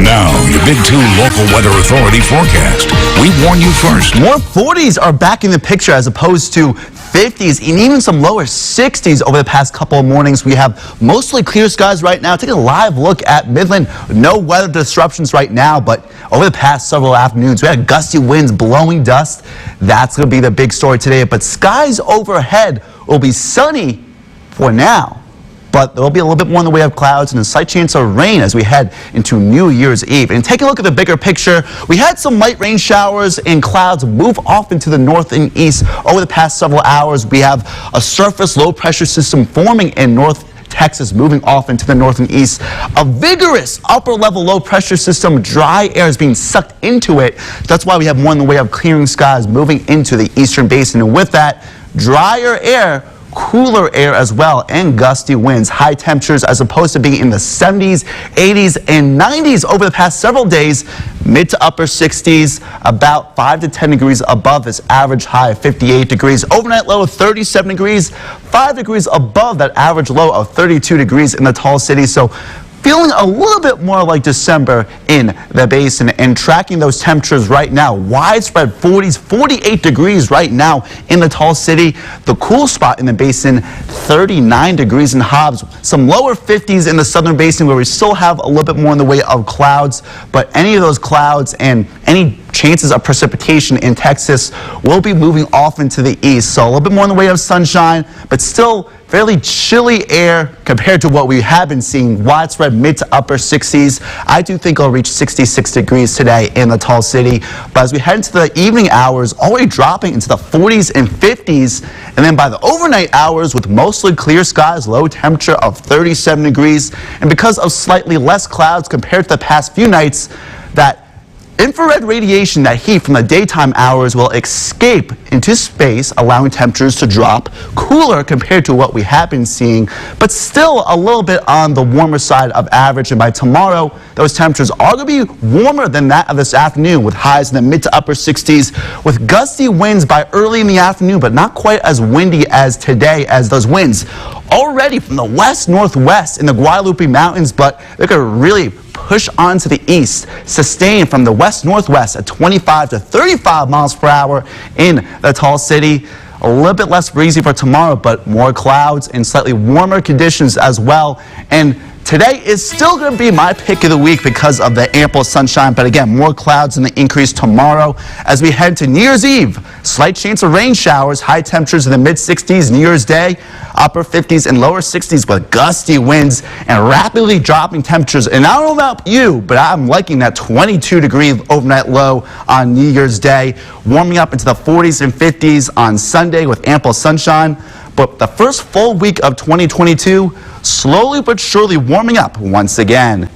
And now, your Big 2 local weather authority forecast. We warn you first. More 40s are back in the picture as opposed to 50s and even some lower 60s over the past couple of mornings. We have mostly clear skies right now. Taking a live look at Midland. No weather disruptions right now, but over the past several afternoons, we had gusty winds blowing dust. That's going to be the big story today. But skies overhead will be sunny for now. But there will be a little bit more in the way of clouds and a slight chance of rain as we head into New Year's Eve. And taking a look at the bigger picture, we had some light rain showers and clouds move off into the north and east over the past several hours. We have a surface low pressure system forming in North Texas, moving off into the north and east. A vigorous upper level low pressure system, dry air is being sucked into it. That's why we have more in the way of clearing skies moving into the eastern basin. And with that, drier air, cooler air as well, and gusty winds. High temperatures as opposed to being in the 70s, 80s, and 90s over the past several days. Mid to upper 60s, about 5 to 10 degrees above this average high of 58 degrees. Overnight low of 37 degrees, 5 degrees above that average low of 32 degrees in the tall city. So feeling a little bit more like December in the basin, and tracking those temperatures right now. Widespread 40s, 48 degrees right now in the tall city. The cool spot in the basin, 39 degrees in Hobbs. Some lower 50s in the southern basin where we still have a little bit more in the way of clouds, but any of those clouds and any chances of precipitation in Texas will be moving off into the east. So a little bit more in the way of sunshine, but still fairly chilly air compared to what we have been seeing. Widespread mid to upper 60s. I do think it'll reach 66 degrees today in the tall city. But as we head into the evening hours, already dropping into the 40s and 50s. And then by the overnight hours, with mostly clear skies, low temperature of 37 degrees. And because of slightly less clouds compared to the past few nights, that infrared radiation, that heat from the daytime hours, will escape into space, allowing temperatures to drop cooler compared to what we have been seeing, but still a little bit on the warmer side of average. And by tomorrow, those temperatures are going to be warmer than that of this afternoon, with highs in the mid to upper 60s, with gusty winds by early in the afternoon, but not quite as windy as today, as those winds already from the west-northwest in the Guadalupe Mountains, but they're going to really push on to the east, sustained from the west-northwest at 25 to 35 miles per hour in the tall city. A little bit less breezy for tomorrow, but more clouds and slightly warmer conditions as well. And today is still going to be my pick of the week because of the ample sunshine, but again, more clouds and the increase tomorrow. As we head to New Year's Eve, slight chance of rain showers, high temperatures in the mid-60s New Year's Day, upper 50s and lower 60s with gusty winds and rapidly dropping temperatures. And I don't know about you, but I'm liking that 22-degree overnight low on New Year's Day, warming up into the 40s and 50s on Sunday with ample sunshine. But the first full week of 2022, slowly but surely warming up once again.